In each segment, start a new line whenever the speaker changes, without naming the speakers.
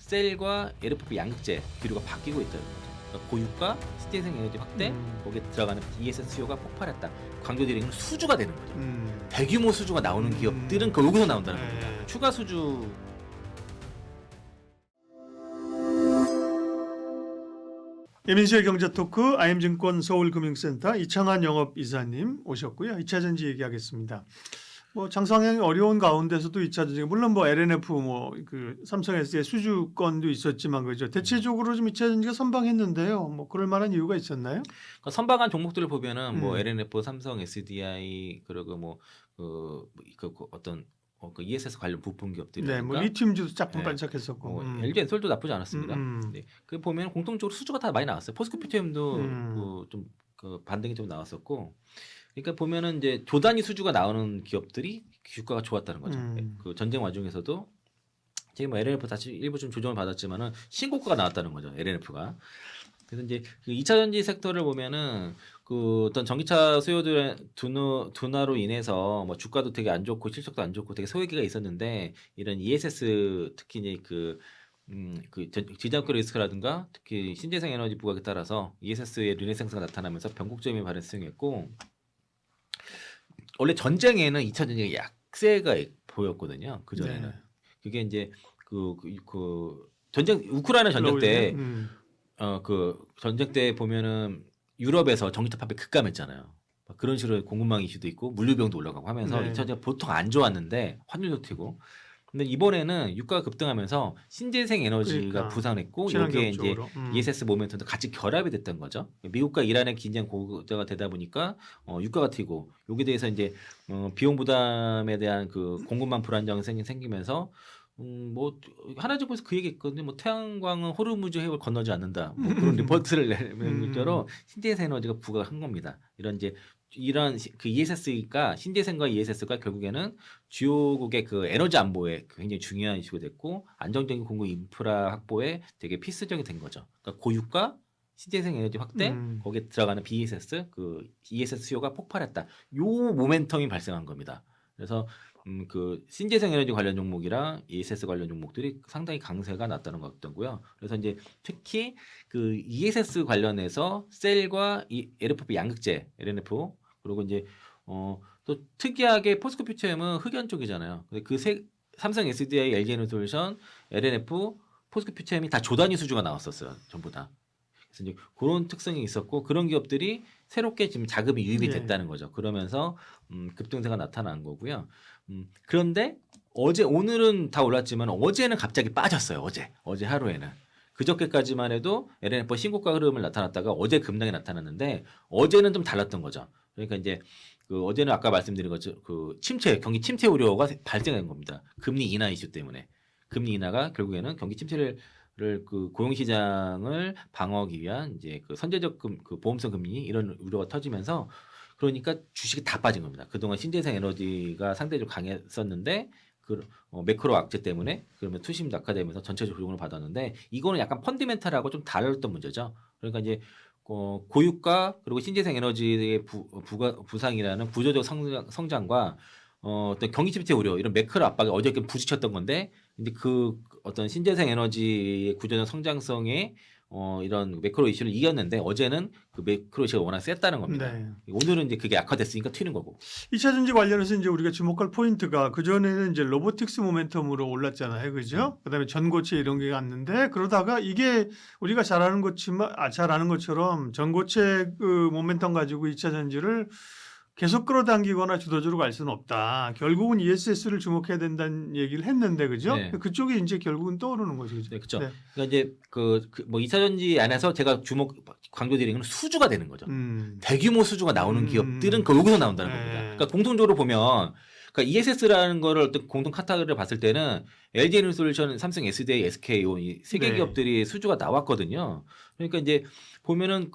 셀과 LFP 양극재 기류가 바뀌고 있다는 거죠. 그러니까 고유가 신재생 에너지 확대, 거기에 들어가는 ESS 수요가 폭발했다. 광교드링은 수주가 되는 거죠. 대규모 수주가 나오는 기업들은 여기서 나온다는 겁니다. 추가 수주.
예민수의 경제토크 IM증권 서울금융센터 이창환 영업이사님 오셨고요. 2차전지 얘기하겠습니다. 뭐 장상향이 어려운 가운데서도 2차전지 물론 뭐 LNF 뭐 그 삼성SDI 수주권도 있었지만 그죠. 대체적으로 좀 2차전지가 선방했는데요. 뭐 그럴 만한 이유가 있었나요?
그러니까 선방한 종목들을 보면은 뭐 LNF, 삼성, SDI 그리고 그 어떤 그 ESS 관련 부품 기업들이
네, 뭐 리튬주도 조금 반짝했었고,
뭐 LG 엔솔도 나쁘지 않았습니다. 네. 그 보면 공통적으로 수주가 다 많이 나왔어요. 포스코피티움도 좀 그 반등이 좀 나왔었고, 그러니까 보면은 이제 조단위 수주가 나오는 기업들이 주가가 좋았다는 거죠. 그 전쟁 와중에서도 지금 뭐 LNF 다시 일부 좀 조정을 받았지만은 신고가가 나왔다는 거죠. LNF가. 그래서 이제 그 2차 전지 섹터를 보면은 그 어떤 전기차 수요들의 둔화로 인해서 뭐 주가도 되게 안 좋고 실적도 안 좋고 되게 소외기가 있었는데 이런 ESS 특히 이제 그 지정학교 리스크라든가 특히 신재생 에너지 부각에 따라서 ESS의 르네상스가 나타나면서 변곡점이 발생했고 원래 전쟁에는 2차 전쟁에 약세가 보였거든요. 그 전에는 그게 이제 그 전쟁 우크라이나 전쟁 때 그 전쟁 때 보면은 유럽에서 전기차 파업이 급감했잖아요. 그런 식으로 공급망 이슈도 있고 물류병도 올라가고 하면서 2차 전쟁 보통 안 좋았는데 환율도 튀고. 근데 이번에는 유가가 급등하면서 신재생 에너지가 부상했고 여기에 이제 ESS 모멘텀도 같이 결합이 됐던 거죠. 미국과 이란의 긴장 고조가 되다 보니까 유가가 튀고 여기에 대해서 이제 비용 부담에 대한 그 공급망 불안정이 생기면서 뭐 하나 정부에서 그 얘기했거든요. 뭐 태양광은 호르무즈 해협을 건너지 않는다. 뭐 그런 리포트를 내는 것처럼 신재생 에너지가 부각한 겁니다. 이런 그 ESS가 신재생과 ESS가 결국에는 주요국의 그 에너지 안보에 굉장히 중요한 이슈가 됐고 안정적인 공급 인프라 확보에 되게 필수적이 된 거죠. 그러니까 고유가 신재생 에너지 확대 거기에 들어가는 BESS 그 ESS 수요가 폭발했다. 요 모멘텀이 발생한 겁니다. 그래서 그 신재생 에너지 관련 종목이랑 ESS 관련 종목들이 상당히 강세가 났다는 것 같더고요. 그래서 이제 특히 그 ESS 관련해서 셀과 LFP 양극재 LNF 그리고 이제 또 특이하게 포스코퓨처엠은 흑연 쪽이잖아요. 삼성 SDI, LG에너솔루션, LNF, 포스코퓨처엠이 다 조단위 수주가 나왔었어요. 전부 다. 그래서 이제 그런 특성이 있었고 그런 기업들이 새롭게 지금 자금이 유입이 됐다는 거죠. 그러면서 급등세가 나타난 거고요. 그런데 오늘은 다 올랐지만 어제는 갑자기 빠졌어요. 어제 하루에는. 그저께까지만 해도 LNF 신고가 흐름을 나타났다가 어제 급락이 나타났는데 어제는 좀 달랐던 거죠. 그러니까 이제 그 어제는 아까 말씀드린 것처럼 그 경기 침체 우려가 발생한 겁니다. 금리 인하 이슈 때문에. 금리 인하가 결국에는 경기 침체를 그 고용시장을 방어하기 위한 이제 그 선제적 그 보험성 금리 이런 우려가 터지면서 그러니까 주식이 다 빠진 겁니다. 그동안 신재생 에너지가 상대적으로 강했었는데 매크로 악재 때문에 그러면 투심 낙하되면서 전체적 조정을 받았는데 이거는 약간 펀디멘탈하고 좀 다른 문제죠. 그러니까 이제 고유가 그리고 신재생 에너지의 부상이라는 구조적 성장과 어떤 경기 침체 우려 이런 매크로 압박에 어저께 부딪혔던 건데 이제 그 어떤 신재생 에너지의 구조적 성장성에 이런 매크로 이슈를 이겼는데 어제는 그 매크로 이슈가 워낙 셌다는 겁니다.
네.
오늘은 이제 그게 악화됐으니까 튀는 거고.
2차 전지 관련해서 이제 우리가 주목할 포인트가 그 전에는 이제 로보틱스 모멘텀으로 올랐잖아요, 그죠? 그다음에 전고체 이런 게 갔는데 그러다가 이게 우리가 잘 아는 것처럼 전고체 그 모멘텀 가지고 2차 전지를 계속 끌어당기거나 주도주로 갈 수는 없다. 결국은 ESS를 주목해야 된다는 얘기를 했는데, 그죠?
네.
그쪽이 이제 결국은 떠오르는 거죠.
네, 그렇죠. 네. 그러니까 이제 뭐 2차 전지 안에서 제가 강조드리는 건 수주가 되는 거죠. 대규모 수주가 나오는 기업들은 여기서 나온다는 겁니다. 그러니까 공통적으로 보면 그러니까 ESS라는 거를 어떤 공통 카테고리를 봤을 때는 LG에너솔루션, 삼성 SDI, SKO 이 세 개 기업들이 수주가 나왔거든요. 그러니까 이제 보면은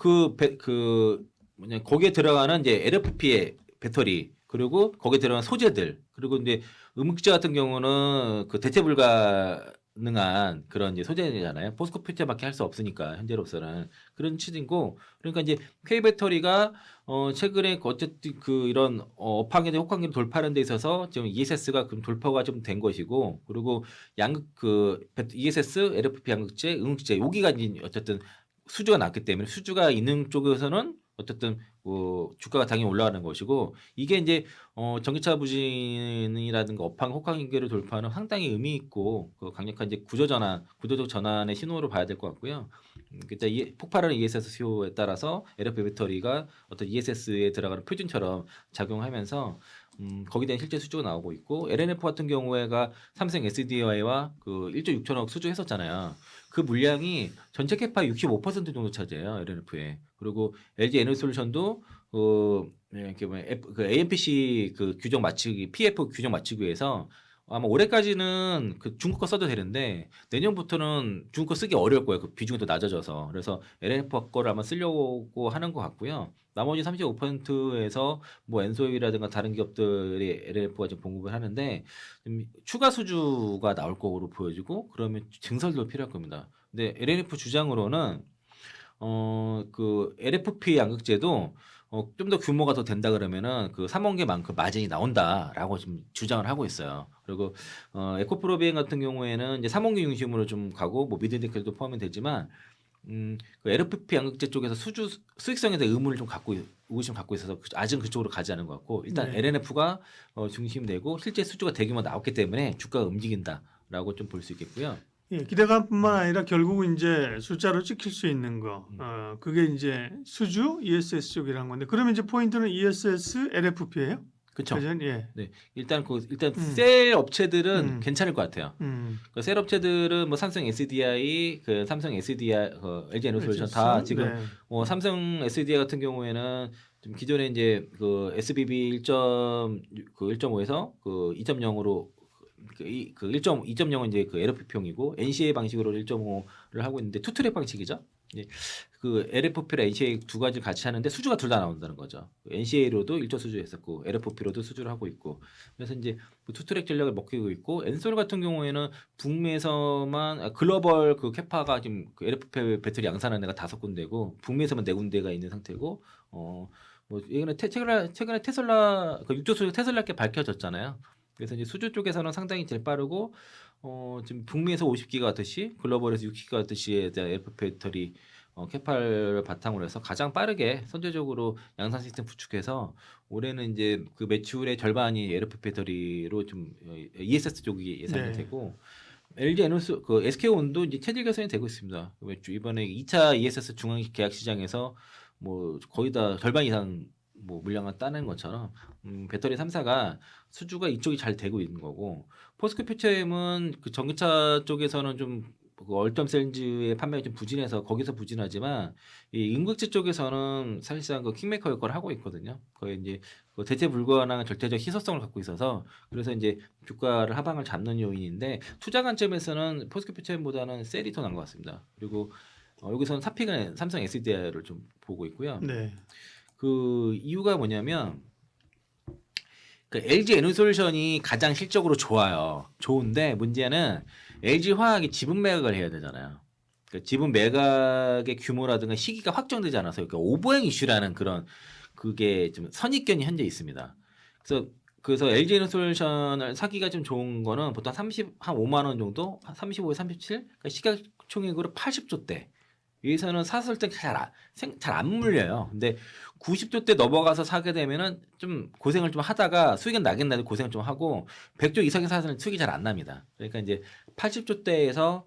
거기에 들어가는 이제 LFP의 배터리 그리고 거기에 들어가는 소재들 그리고 이제 음극재 같은 경우는 그 대체 불가 가능한 그런 이제 소재잖아요. 포스코 퓨처밖에 할 수 없으니까 현재로서는 그런 취지고 그러니까 이제 K 배터리가 최근에 어쨌든 그 이런 업황에 대한 혹한기를 돌파하는 데 있어서 지금 ESS가 그 돌파가 좀 된 것이고 그리고 양극 그 ESS, LFP 양극재, 응극재 여기가 이제 어쨌든 수주가 났기 때문에 수주가 있는 쪽에서는 어쨌든 주가가 당연히 올라가는 것이고 이게 이제 전기차 부진이라든가 업황 혹한기를 돌파하는 상당히 의미 있고 그 강력한 이제 구조적 전환의 신호로 봐야 될 것 같고요. 그때 폭발하는 ESS 수요에 따라서 LFP 배터리가 어떤 ESS에 들어가는 표준처럼 작용하면서 거기에 대한 실제 수주가 나오고 있고 LNF 같은 경우에가 삼성 SDI와 그 1조 6천억 수주했었잖아요. 그 물량이 전체 캐파 65% 정도 차지해요 LNF에. 그리고 LG 에너지솔루션도 그 AMPC 그 규정 맞추기 PF 규정 맞추기 위해서 아마 올해까지는 그 중국 거 써도 되는데 내년부터는 중국 거 쓰기 어려울 거예요. 그 비중이 더 낮아져서. 그래서 LNF 거를 아마 쓰려고 하는 것 같고요. 나머지 35%에서 뭐 엔소이라든가 다른 기업들이 LNF가 좀 공급을 하는데 좀 추가 수주가 나올 거로 보여지고 그러면 증설도 필요할 겁니다. 근데 LNF 주장으로는 그 LFP 양극재도 좀 더 규모가 더 된다 그러면은 그 3원계만큼 마진이 나온다라고 지금 주장을 하고 있어요. 그리고 에코프로비엔 같은 경우에는 이제 3원계 중심으로 좀 가고 뭐 미드니켈도 포함이 되지만 그 LFP 양극재 쪽에서 수익성에 대한 의구심 갖고 있어서 아직은 그쪽으로 가지 않은 것 같고 일단
네.
LNF가 중심되고 실제 수주가 대규모 나왔기 때문에 주가가 움직인다라고 좀 볼 수 있겠고요.
예, 기대감뿐만 아니라 결국은 이제 숫자로 찍힐 수 있는 거, 그게 이제 수주 ESS 쪽이라는 건데, 그러면 이제 포인트는 ESS, LFP예요?
그렇죠.
그죠? 예.
네, 일단 셀 업체들은
음.
괜찮을 것 같아요. 그 셀 업체들은 뭐 삼성 SDI, LG 에너솔루션 다 지금
네.
삼성 SDI 같은 경우에는 좀 기존에 이제 그 SBB 1.5에서 그 2.0으로 그 2.0은 이제 그 LFP용이고 NCA 방식으로 1.5를 하고 있는데 투트랙 방식이죠. 예. 그 LFP랑 NCA 두 가지를 같이 하는데 수주가 둘 다 나온다는 거죠. NCA로도 1조 수주했었고 LFP로도 수주를 하고 있고 그래서 이제 그 투트랙 전략을 먹히고 있고 엔솔 같은 경우에는 북미에서만 글로벌 그 캐파가 지금 그 LFP 배터리 양산하는 데가 5군데고 북미에서만 4군데가 있는 상태고 뭐 최근에 테슬라 그 6조 수주 테슬라께 밝혀졌잖아요. 그래서 이제 수주 쪽에서는 상당히 제일 빠르고 지금 북미에서 50기가와트시, 글로벌에서 6기가와트시에 대한 LFP 배터리 캐파를 바탕으로 해서 가장 빠르게 선제적으로 양산 시스템 구축해서 올해는 이제 그 매출의 절반이 LFP 배터리로 좀 ESS 쪽이 예상이
네.
되고 LG 에너스 그 SK온도 이제 체질 개선이 되고 있습니다. 이번에 2차 ESS 중앙 계약 시장에서 뭐 거의 다 절반 이상 뭐 물량을 따낸 것처럼 배터리 3사가 수주가 이쪽이 잘 되고 있는 거고 포스코 퓨처엠은 그 전기차 쪽에서는 좀그 얼텀 셀즈의 판매가 좀 부진해서 거기서 부진하지만 이 응급제 쪽에서는 사실상 그 킹메이커 역할을 하고 있거든요. 거의 이제 그 대체 불가능한 절대적 희소성을 갖고 있어서 그래서 이제 주가를 하방을 잡는 요인인데 투자 관점에서는 포스코 퓨처엠보다는 셀이 더 나은 것 같습니다. 그리고 여기서는 사픽은 삼성 SDI를 좀 보고 있고요.
네.
그 이유가 뭐냐면 그 LG 에너솔루션이 가장 실적으로 좋아요. 좋은데 문제는 LG 화학이 지분 매각을 해야 되잖아요. 그 지분 매각의 규모라든가 시기가 확정되지 않아서 그러니까 오버행 이슈라는 그런 그게 좀 선입견이 현재 있습니다. 그래서 LG 에너솔루션을 사기가 좀 좋은 거는 보통 한 5만 원 정도, 35에 37, 그러니까 시가총액으로 80조 대. 여기서는 샀을 때 잘 안 물려요. 근데 90조 대 넘어가서 사게 되면은 좀 고생을 좀 하다가 수익은 나긴 나도 고생을 좀 하고 100조 이상의 사서는 수익이 잘 안 납니다. 그러니까 이제 80조 대에서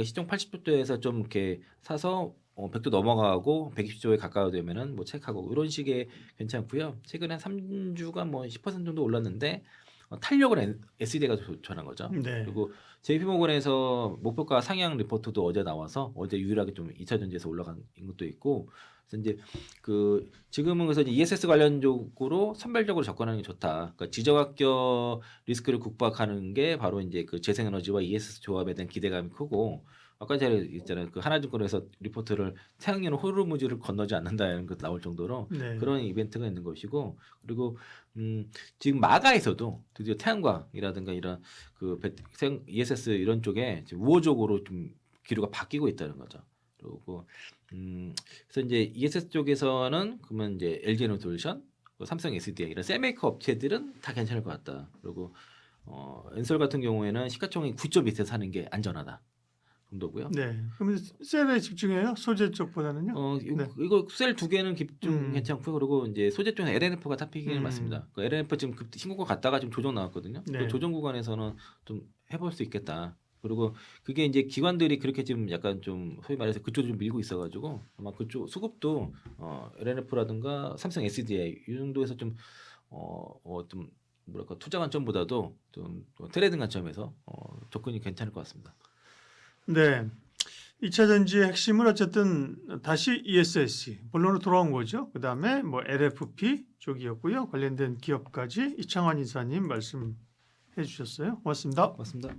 시총 80조 대에서 좀 이렇게 사서 100조 넘어가고 120조에 가까워 되면은 뭐 체크하고 이런 식의 괜찮고요. 최근에 3주가 뭐 10% 정도 올랐는데 탄력은 SD가 전한 거죠.
네.
그리고 JP모건에서 목표가 상향 리포트도 어제 나와서 어제 유일하게 좀 2차 전지에서 올라간 것도 있고 그래서 이제 그 지금은 그래서 이제 ESS 관련적으로 선별적으로 접근하는 게 좋다. 그러니까 지정학적 리스크를 국박하는 게 바로 이제 그 재생에너지와 ESS 조합에 대한 기대감이 크고 아까 제가 있잖아요. 그 하나증권에서 리포트를 태양열 호르무즈를 건너지 않는다는 것 나올 정도로
네.
그런 이벤트가 있는 것이고 그리고 지금 마가에서도 드디어 태양광이라든가 이런 그 ESS ESS 이런 쪽에 지금 우호적으로 좀 기류가 바뀌고 있다는 거죠. 그리고 그래서 이제 ESS 쪽에서는 그러면 이제 LG에너솔루션, 삼성 SDI 이런 셀메이커 업체들은 다 괜찮을 것 같다. 그리고 엔솔 같은 경우에는 시가총액 9.2에 사는 게 안전하다 정도고요.
네. 그러면 셀에 집중해요? 소재 쪽보다는요? 네.
이거 셀 두 개는 좀 괜찮고요. 그리고 이제 소재 쪽에 LNF가 탑픽이 맞습니다. 그 LNF 지금 신고가 갔다가 좀 조정 나왔거든요.
네.
그 조정 구간에서는 좀 해볼 수 있겠다. 그리고 그게 이제 기관들이 그렇게 지금 약간 좀 소위 말해서 그쪽으로 좀 밀고 있어가지고 아마 그쪽 수급도 LNF라든가 삼성 SDI 이 정도에서 좀 뭐랄까 투자 관점보다도 좀 트레이딩 관점에서 접근이 괜찮을 것 같습니다.
네. 2차 전지의 핵심은 어쨌든 다시 ESS 본론으로 돌아온 거죠. 그다음에 뭐 LFP 쪽이었고요. 관련된 기업까지 이창환 이사님 말씀해 주셨어요. 고맙습니다.
고맙습니다.